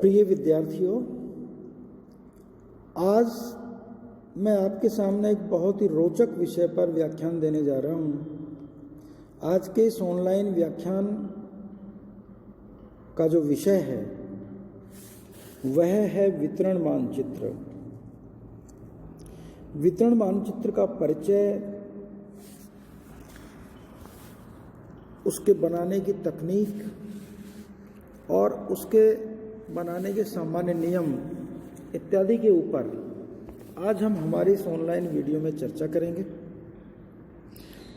प्रिय विद्यार्थियों, आज मैं आपके सामने एक बहुत ही रोचक विषय पर व्याख्यान देने जा रहा हूँ। आज के इस ऑनलाइन व्याख्यान का जो विषय है वह है वितरण मानचित्र। वितरण मानचित्र का परिचय, उसके बनाने की तकनीक और उसके बनाने के सामान्य नियम इत्यादि के ऊपर आज हम हमारी इस ऑनलाइन वीडियो में चर्चा करेंगे।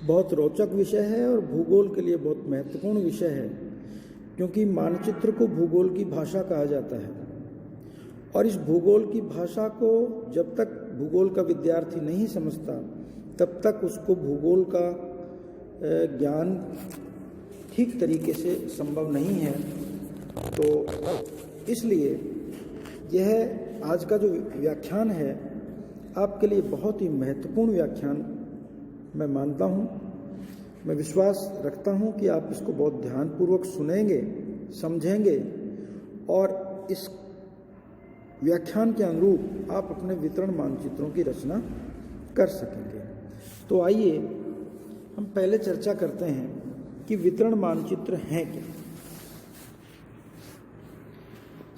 बहुत रोचक विषय है और भूगोल के लिए बहुत महत्वपूर्ण विषय है, क्योंकि मानचित्र को भूगोल की भाषा कहा जाता है और इस भूगोल की भाषा को जब तक भूगोल का विद्यार्थी नहीं समझता तब तक उसको भूगोल का ज्ञान ठीक तरीके से संभव नहीं है। तो इसलिए यह आज का जो व्याख्यान है आपके लिए बहुत ही महत्वपूर्ण व्याख्यान मैं मानता हूँ। मैं विश्वास रखता हूँ कि आप इसको बहुत ध्यानपूर्वक सुनेंगे, समझेंगे और इस व्याख्यान के अनुरूप आप अपने वितरण मानचित्रों की रचना कर सकेंगे। तो आइए हम पहले चर्चा करते हैं कि वितरण मानचित्र हैं क्या।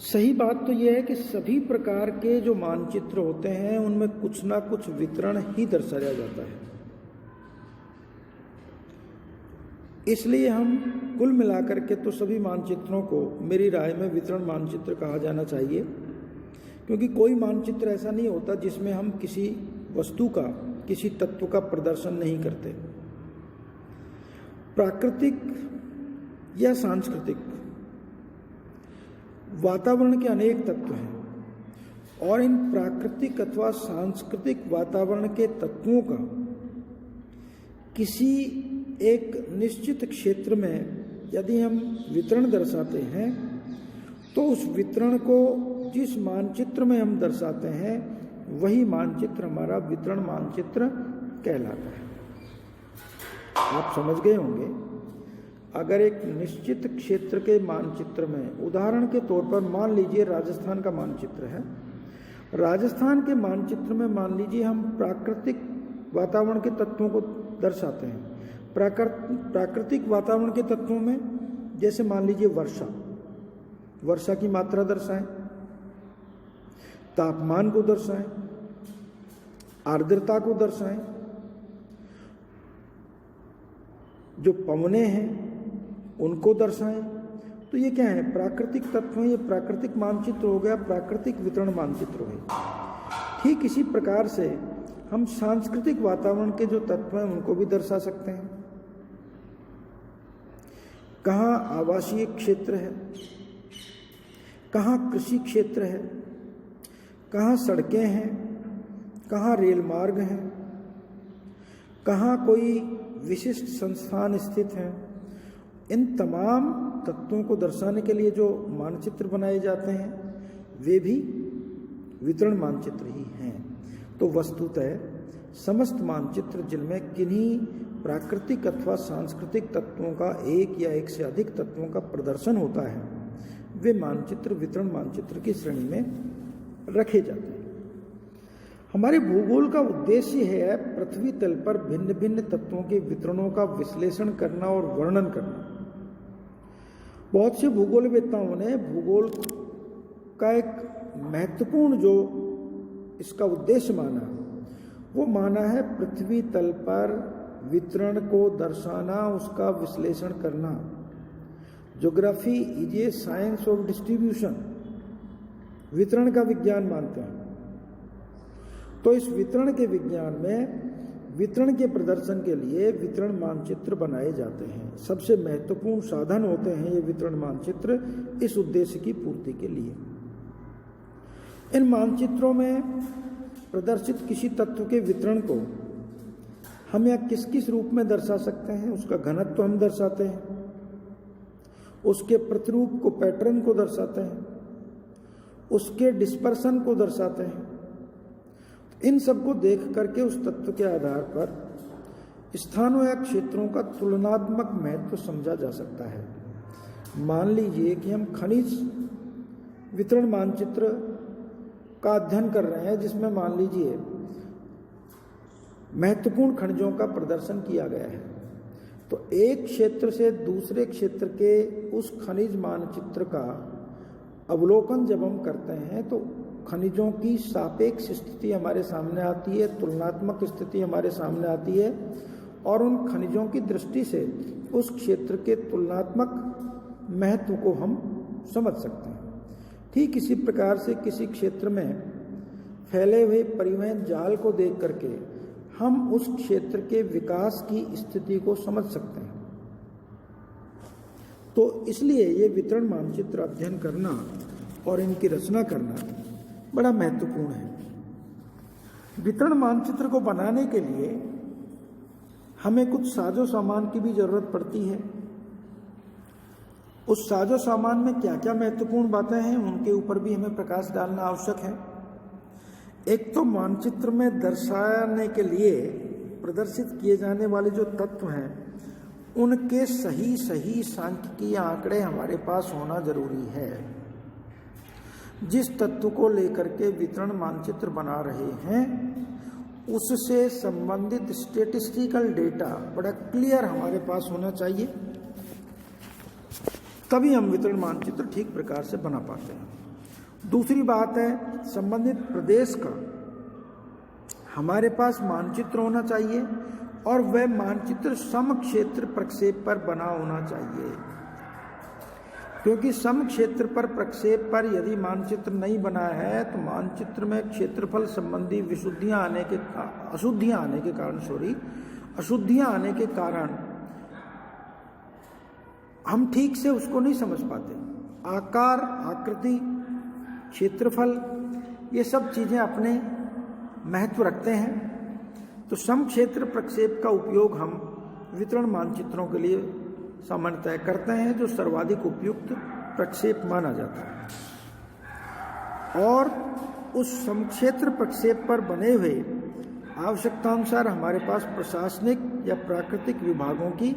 सही बात तो यह है कि सभी प्रकार के जो मानचित्र होते हैं उनमें कुछ ना कुछ वितरण ही दर्शाया जाता है। इसलिए हम कुल मिलाकर के तो सभी मानचित्रों को मेरी राय में वितरण मानचित्र कहा जाना चाहिए, क्योंकि कोई मानचित्र ऐसा नहीं होता जिसमें हम किसी वस्तु का, किसी तत्व का प्रदर्शन नहीं करते। प्राकृतिक या सांस्कृतिक वातावरण के अनेक तत्व हैं और इन प्राकृतिक अथवा सांस्कृतिक वातावरण के तत्वों का किसी एक निश्चित क्षेत्र में यदि हम वितरण दर्शाते हैं तो उस वितरण को जिस मानचित्र में हम दर्शाते हैं वही मानचित्र हमारा वितरण मानचित्र कहलाता है। आप समझ गए होंगे, अगर एक निश्चित क्षेत्र के मानचित्र में, उदाहरण के तौर पर मान लीजिए राजस्थान का मानचित्र है। राजस्थान के मानचित्र में मान लीजिए हम प्राकृतिक वातावरण के तत्वों को दर्शाते हैं। प्राकृतिक वातावरण के तत्वों में जैसे मान लीजिए वर्षा की मात्रा दर्शाएं, तापमान को दर्शाएं, आर्द्रता को दर्शाएं, जो पवने हैं उनको दर्शाएं। तो ये क्या है? प्राकृतिक तत्व है। ये प्राकृतिक मानचित्र हो गया, प्राकृतिक वितरण मानचित्र हो गया। ठीक इसी प्रकार से हम सांस्कृतिक वातावरण के जो तत्व हैं उनको भी दर्शा सकते हैं। कहाँ आवासीय क्षेत्र है, कहाँ कृषि क्षेत्र है, कहाँ सड़कें हैं, कहाँ रेल मार्ग हैं, कहाँ कोई विशिष्ट संस्थान स्थित हैं। इन तमाम तत्वों को दर्शाने के लिए जो मानचित्र बनाए जाते हैं वे भी वितरण मानचित्र ही हैं। तो वस्तुतः समस्त मानचित्र जिनमें किन्हीं प्राकृतिक अथवा सांस्कृतिक तत्वों का एक या एक से अधिक तत्वों का प्रदर्शन होता है वे मानचित्र वितरण मानचित्र की श्रेणी में रखे जाते हैं। हमारे भूगोल का उद्देश्य है पृथ्वी तल पर भिन्न भिन्न तत्वों के वितरणों का विश्लेषण करना और वर्णन करना। बहुत से भूगोलवेत्ताओं ने भूगोल का एक महत्वपूर्ण जो इसका उद्देश्य माना, वो माना है पृथ्वी तल पर वितरण को दर्शाना, उसका विश्लेषण करना। Geography is a science of distribution, वितरण का विज्ञान मानते हैं। तो इस वितरण के विज्ञान में वितरण के प्रदर्शन के लिए वितरण मानचित्र बनाए जाते हैं। सबसे महत्वपूर्ण साधन होते हैं ये वितरण मानचित्र इस उद्देश्य की पूर्ति के लिए। इन मानचित्रों में प्रदर्शित किसी तत्व के वितरण को हम या किस किस रूप में दर्शा सकते हैं? उसका घनत्व हम दर्शाते हैं, उसके प्रतिरूप को, पैटर्न को दर्शाते हैं, उसके डिस्पर्सन को दर्शाते हैं। इन सबको देख करके उस तत्व के आधार पर स्थानों या क्षेत्रों का तुलनात्मक महत्व समझा जा सकता है। मान लीजिए कि हम खनिज वितरण मानचित्र का अध्ययन कर रहे हैं, जिसमें मान लीजिए महत्वपूर्ण खनिजों का प्रदर्शन किया गया है, तो एक क्षेत्र से दूसरे क्षेत्र के उस खनिज मानचित्र का अवलोकन जब हम करते हैं तो खनिजों की सापेक्ष स्थिति हमारे सामने आती है, तुलनात्मक स्थिति हमारे सामने आती है, और उन खनिजों की दृष्टि से उस क्षेत्र के तुलनात्मक महत्व को हम समझ सकते हैं। ठीक इसी प्रकार से किसी क्षेत्र में फैले हुए परिवहन जाल को देख करके हम उस क्षेत्र के विकास की स्थिति को समझ सकते हैं। तो इसलिए ये वितरण मानचित्र अध्ययन करना और इनकी रचना करना बड़ा महत्वपूर्ण है। वितरण मानचित्र को बनाने के लिए हमें कुछ साजो सामान की भी जरूरत पड़ती है। उस साजो सामान में क्या क्या महत्वपूर्ण बातें हैं, उनके ऊपर भी हमें प्रकाश डालना आवश्यक है। एक तो मानचित्र में दर्शाने के लिए प्रदर्शित किए जाने वाले जो तत्व हैं, उनके सही सांख्यिकीय आंकड़े हमारे पास होना जरूरी है। जिस तत्व को लेकर के वितरण मानचित्र बना रहे हैं, उससे संबंधित स्टेटिस्टिकल डेटा बड़ा क्लियर हमारे पास होना चाहिए, तभी हम वितरण मानचित्र ठीक प्रकार से बना पाते हैं। दूसरी बात है, संबंधित प्रदेश का हमारे पास मानचित्र होना चाहिए और वह मानचित्र समक्षेत्र प्रक्षेप पर बना होना चाहिए, क्योंकि समक्षेत्र पर प्रक्षेप पर यदि मानचित्र नहीं बना है तो मानचित्र में क्षेत्रफल संबंधी अशुद्धियां आने के कारण हम ठीक से उसको नहीं समझ पाते। आकार, आकृति, क्षेत्रफल, ये सब चीजें अपने महत्व रखते हैं। तो समक्षेत्र प्रक्षेप का उपयोग हम वितरण मानचित्रों के लिए सामान्यतः करते हैं, जो सर्वाधिक उपयुक्त प्रक्षेप माना जाता है। और उस समक्षेत्र प्रक्षेप पर बने हुए आवश्यकतानुसार हमारे पास प्रशासनिक या प्राकृतिक विभागों की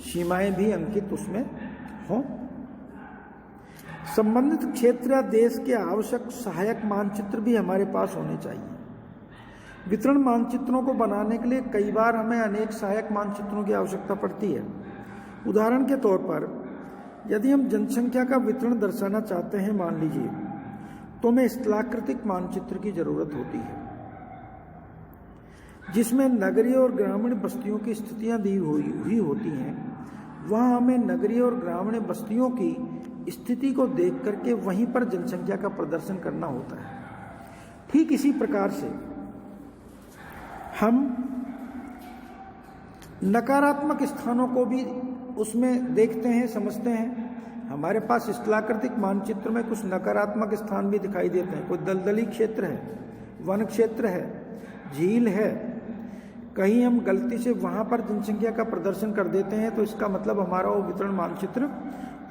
सीमाएं भी अंकित उसमें हों। संबंधित क्षेत्र या देश के आवश्यक सहायक मानचित्र भी हमारे पास होने चाहिए। वितरण मानचित्रों को बनाने के लिए कई बार हमें अनेक सहायक मानचित्रों की आवश्यकता पड़ती है। उदाहरण के तौर पर यदि हम जनसंख्या का वितरण दर्शाना चाहते हैं, मान लीजिए, तो हमें स्थलाकृतिक मानचित्र की जरूरत होती है, जिसमें नगरीय और ग्रामीण बस्तियों की स्थितियां दी हुई होती हैं। वहां हमें नगरीय और ग्रामीण बस्तियों की स्थिति को देख करके वहीं पर जनसंख्या का प्रदर्शन करना होता है। ठीक इसी प्रकार से हम नकारात्मक स्थानों को भी उसमें देखते हैं, समझते हैं। हमारे पास स्थलाकृतिक मानचित्र में कुछ नकारात्मक स्थान भी दिखाई देते हैं। कोई दलदली क्षेत्र है, वन क्षेत्र है, झील है, कहीं हम गलती से वहां पर जनसंख्या का प्रदर्शन कर देते हैं तो इसका मतलब हमारा वो वितरण मानचित्र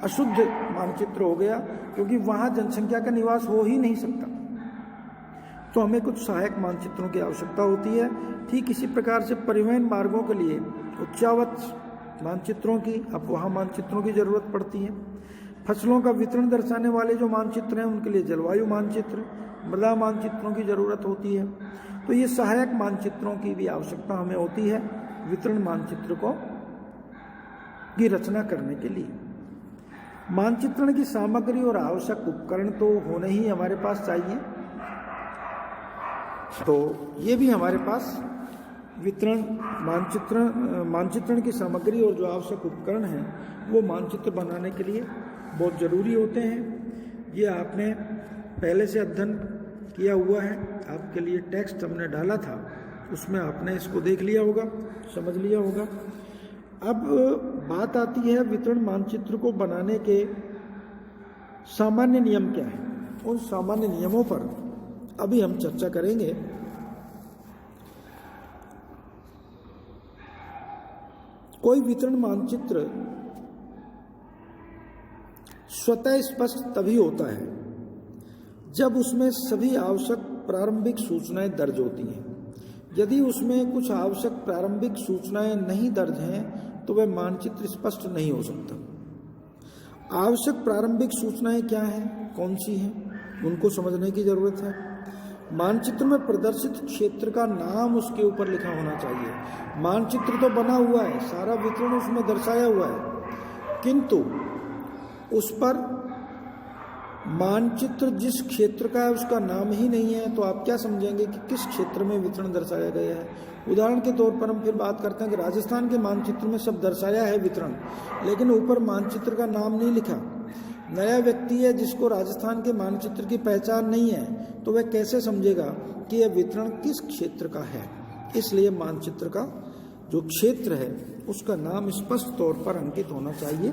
अशुद्ध मानचित्र हो गया, क्योंकि वहां जनसंख्या का निवास हो ही नहीं सकता। तो हमें कुछ सहायक मानचित्रों की आवश्यकता होती है। ठीक इसी प्रकार से परिवहन मार्गों के लिए उच्चावच मानचित्रों की, अब वहाँ मानचित्रों की जरूरत पड़ती है। फसलों का वितरण दर्शाने वाले जो मानचित्र हैं, उनके लिए जलवायु मानचित्र, मृदा मानचित्रों की जरूरत होती है। तो ये सहायक मानचित्रों की भी आवश्यकता हमें होती है वितरण मानचित्र की रचना करने के लिए। मानचित्रण की सामग्री और आवश्यक उपकरण तो होने ही हमारे पास चाहिए। तो ये भी हमारे पास वितरण मानचित्रण की सामग्री और जो आवश्यक उपकरण हैं, वो मानचित्र बनाने के लिए बहुत जरूरी होते हैं। ये आपने पहले से अध्ययन किया हुआ है, आपके लिए टेक्स्ट हमने डाला था, उसमें आपने इसको देख लिया होगा, समझ लिया होगा। अब बात आती है वितरण मानचित्र को बनाने के सामान्य नियम क्या हैं। उन सामान्य नियमों पर अभी हम चर्चा करेंगे। कोई वितरण मानचित्र स्वतः स्पष्ट तभी होता है जब उसमें सभी आवश्यक प्रारंभिक सूचनाएं दर्ज होती हैं। यदि उसमें कुछ आवश्यक प्रारंभिक सूचनाएं नहीं दर्ज हैं तो वह मानचित्र स्पष्ट नहीं हो सकता। आवश्यक प्रारंभिक सूचनाएं क्या हैं? कौन सी हैं, उनको समझने की जरूरत है। मानचित्र में प्रदर्शित क्षेत्र का नाम उसके ऊपर लिखा होना चाहिए। मानचित्र तो बना हुआ है, सारा वितरण उसमें दर्शाया हुआ है, किंतु उस पर मानचित्र जिस क्षेत्र का है उसका नाम ही नहीं है, तो आप क्या समझेंगे कि किस क्षेत्र में वितरण दर्शाया गया है। उदाहरण के तौर पर हम फिर बात करते हैं कि राजस्थान के मानचित्र में सब दर्शाया है वितरण, लेकिन ऊपर मानचित्र का नाम नहीं लिखा। नया व्यक्ति है जिसको राजस्थान के मानचित्र की पहचान नहीं है, तो वह कैसे समझेगा कि यह वितरण किस क्षेत्र का है। इसलिए मानचित्र का जो क्षेत्र है उसका नाम स्पष्ट तौर पर अंकित होना चाहिए,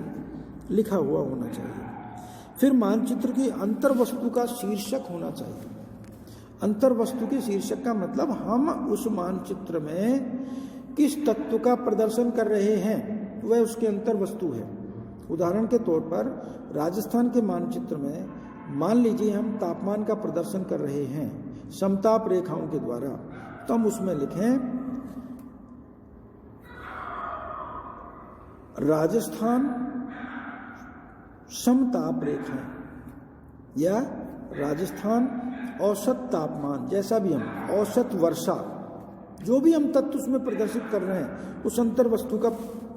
लिखा हुआ होना चाहिए। फिर मानचित्र की अंतर्वस्तु का शीर्षक होना चाहिए। अंतर्वस्तु के शीर्षक का मतलब हम उस मानचित्र में किस तत्व का प्रदर्शन कर रहे हैं, वह उसके अंतर्वस्तु है। उदाहरण के तौर पर राजस्थान के मानचित्र में मान लीजिए हम तापमान का प्रदर्शन कर रहे हैं समताप रेखाओं के द्वारा, तो हम उसमें लिखें राजस्थान समताप रेखाएं या राजस्थान औसत तापमान, जैसा भी हम औसत वर्षा, जो भी हम तत्व उसमें प्रदर्शित कर रहे हैं उस अंतर्वस्तु का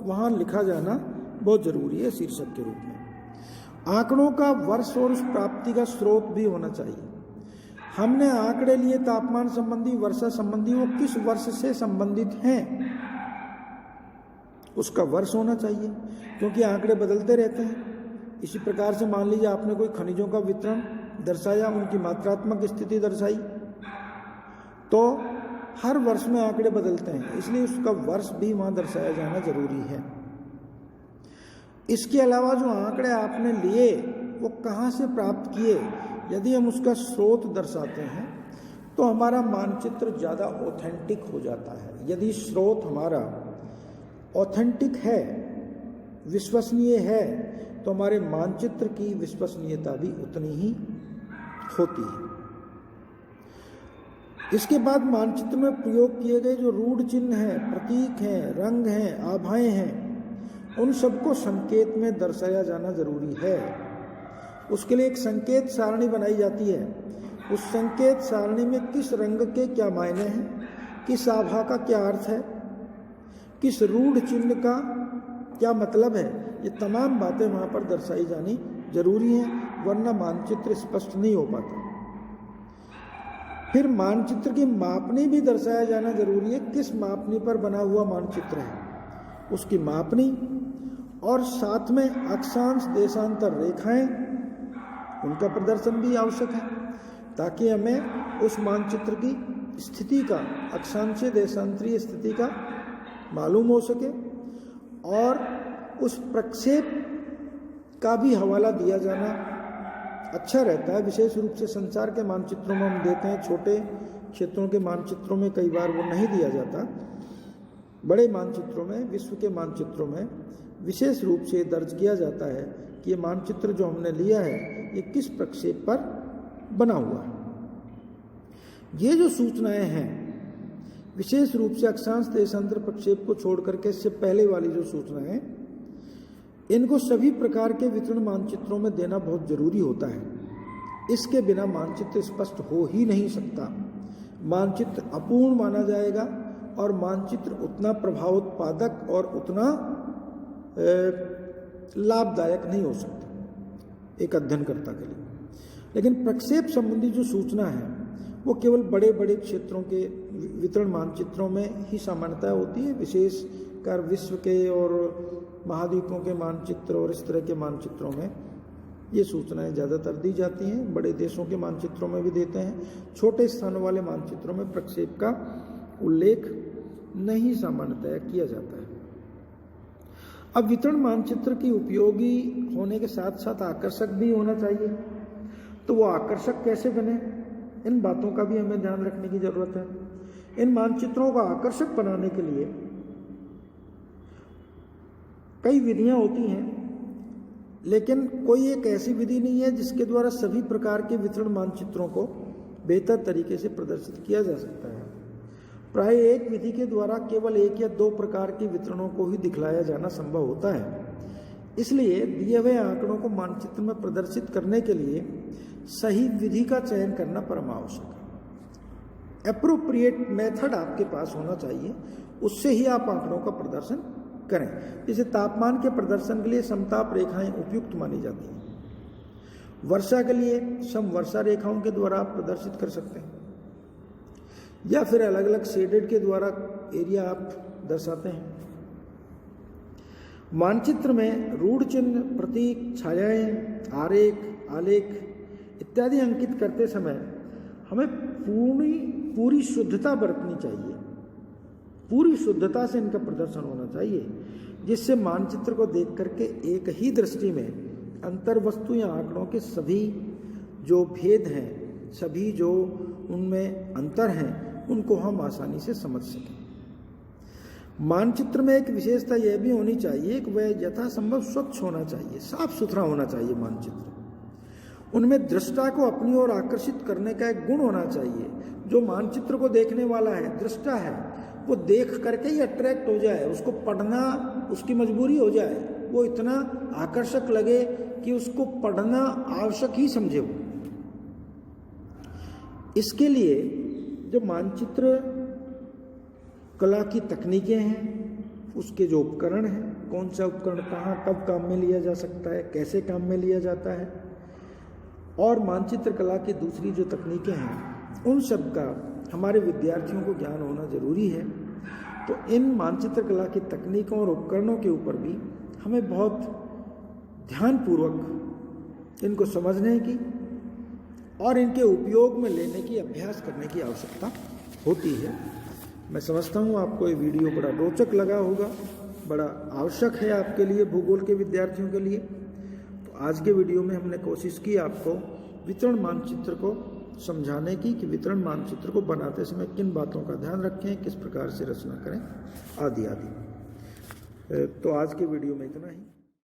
वहां लिखा जाना बहुत जरूरी है शीर्षक के रूप में। आंकड़ों का वर्ष और उस प्राप्ति का स्रोत भी होना चाहिए। हमने आंकड़े लिए तापमान संबंधी, वर्षा संबंधी, वो किस वर्ष से संबंधित हैं उसका वर्ष होना चाहिए, क्योंकि आंकड़े बदलते रहते हैं। इसी प्रकार से मान लीजिए आपने कोई खनिजों का वितरण दर्शाया, उनकी मात्रात्मक स्थिति दर्शाई, तो हर वर्ष में आंकड़े बदलते हैं, इसलिए उसका वर्ष भी वहां दर्शाया जाना जरूरी है। इसके अलावा जो आंकड़े आपने लिए वो कहाँ से प्राप्त किए, यदि हम उसका स्रोत दर्शाते हैं तो हमारा मानचित्र ज़्यादा ऑथेंटिक हो जाता है। यदि स्रोत हमारा ऑथेंटिक है, विश्वसनीय है, तो हमारे मानचित्र की विश्वसनीयता भी उतनी ही होती है। इसके बाद मानचित्र में प्रयोग किए गए जो रूढ़ चिन्ह हैं, प्रतीक हैं, रंग हैं, आभाएं हैं, उन सबको संकेत में दर्शाया जाना जरूरी है। उसके लिए एक संकेत सारणी बनाई जाती है। उस संकेत सारणी में किस रंग के क्या मायने हैं, किस आभा का क्या अर्थ है, किस रूढ़ चिन्ह का क्या मतलब है, ये तमाम बातें वहाँ पर दर्शाई जानी जरूरी हैं, वरना मानचित्र स्पष्ट नहीं हो पाता। फिर मानचित्र की मापनी भी दर्शाया जाना जरूरी है, किस मापनी पर बना हुआ मानचित्र है उसकी मापनी, और साथ में अक्षांश देशांतर रेखाएं, उनका प्रदर्शन भी आवश्यक है, ताकि हमें उस मानचित्र की स्थिति का, अक्षांशीय देशांतरीय स्थिति का मालूम हो सके, और उस प्रक्षेप का भी हवाला दिया जाना अच्छा रहता है। विशेष रूप से संचार के मानचित्रों में हम देते हैं, छोटे क्षेत्रों के मानचित्रों में कई बार वो नहीं दिया जाता। बड़े मानचित्रों में, विश्व के मानचित्रों में विशेष रूप से दर्ज किया जाता है कि ये मानचित्र जो हमने लिया है ये किस प्रक्षेप पर बना हुआ है। ये जो सूचनाएं हैं विशेष रूप से अक्षांश देशांतर प्रक्षेप को छोड़ करके इससे पहले वाली जो सूचनाएं, इनको सभी प्रकार के वितरण मानचित्रों में देना बहुत जरूरी होता है। इसके बिना मानचित्र स्पष्ट हो ही नहीं सकता। मानचित्र अपूर्ण माना जाएगा और मानचित्र उतना प्रभावोत्पादक और उतना लाभदायक नहीं हो सकता एक अध्ययनकर्ता के लिए। लेकिन प्रक्षेप संबंधी जो सूचना है वो केवल बड़े बड़े क्षेत्रों के वितरण मानचित्रों में ही सामान्यतः होती है। विशेषकर विश्व के और महाद्वीपों के मानचित्र और इस तरह के मानचित्रों में ये सूचनाएं ज़्यादातर दी जाती हैं। बड़े देशों के मानचित्रों में भी देते हैं। छोटे स्थानों वाले मानचित्रों में प्रक्षेप का उल्लेख नहीं सामान्यतः किया जाता है। अब वितरण मानचित्र की उपयोगी होने के साथ साथ आकर्षक भी होना चाहिए। तो वो आकर्षक कैसे बने, इन बातों का भी हमें ध्यान रखने की जरूरत है। इन मानचित्रों को आकर्षक बनाने के लिए कई विधियां होती हैं, लेकिन कोई एक ऐसी विधि नहीं है जिसके द्वारा सभी प्रकार के वितरण मानचित्रों को बेहतर तरीके से प्रदर्शित किया जा सकता है। प्राय एक विधि के द्वारा केवल एक या दो प्रकार के वितरणों को ही दिखलाया जाना संभव होता है। इसलिए दिए हुए आंकड़ों को मानचित्र में प्रदर्शित करने के लिए सही विधि का चयन करना परम आवश्यक है। एप्रोप्रिएट मेथड आपके पास होना चाहिए, उससे ही आप आंकड़ों का प्रदर्शन करें। जैसे तापमान के प्रदर्शन के लिए समताप रेखाएं उपयुक्त मानी जाती हैं। वर्षा के लिए समवर्षा रेखाओं के द्वारा आप प्रदर्शित कर सकते हैं, या फिर अलग अलग शेडेड के द्वारा एरिया आप दर्शाते हैं। मानचित्र में रूढ़ चिन्ह, प्रतीक, छायाएं, आरेख, आलेख इत्यादि अंकित करते समय हमें पूरी शुद्धता बरतनी चाहिए। पूरी शुद्धता से इनका प्रदर्शन होना चाहिए, जिससे मानचित्र को देख करके एक ही दृष्टि में अंतर्वस्तु या आंकड़ों के सभी जो भेद हैं, सभी जो उनमें अंतर हैं, उनको हम आसानी से समझ सकें। मानचित्र में एक विशेषता यह भी होनी चाहिए कि वह यथासंभव स्वच्छ होना चाहिए, साफ सुथरा होना चाहिए मानचित्र। उनमें दृष्टा को अपनी ओर आकर्षित करने का एक गुण होना चाहिए। जो मानचित्र को देखने वाला है, दृष्टा है, वो देख करके ही अट्रैक्ट हो जाए, उसको पढ़ना उसकी मजबूरी हो जाए, वो इतना आकर्षक लगे कि उसको पढ़ना आवश्यक ही समझे वो। इसके लिए जो मानचित्र कला की तकनीकें हैं, उसके जो उपकरण हैं, कौन सा उपकरण कहाँ कब काम में लिया जा सकता है, कैसे काम में लिया जाता है, और मानचित्र कला की दूसरी जो तकनीकें हैं, उन सब का हमारे विद्यार्थियों को ज्ञान होना जरूरी है। तो इन मानचित्र कला की तकनीकों और उपकरणों के ऊपर भी हमें बहुत ध्यानपूर्वक इनको समझने की और इनके उपयोग में लेने की, अभ्यास करने की आवश्यकता होती है। मैं समझता हूँ आपको ये वीडियो बड़ा रोचक लगा होगा, बड़ा आवश्यक है आपके लिए, भूगोल के विद्यार्थियों के लिए। तो आज के वीडियो में हमने कोशिश की आपको वितरण मानचित्र को समझाने की, कि वितरण मानचित्र को बनाते समय किन बातों का ध्यान रखें, किस प्रकार से रचना करें, आदि आदि। तो आज के वीडियो में इतना ही।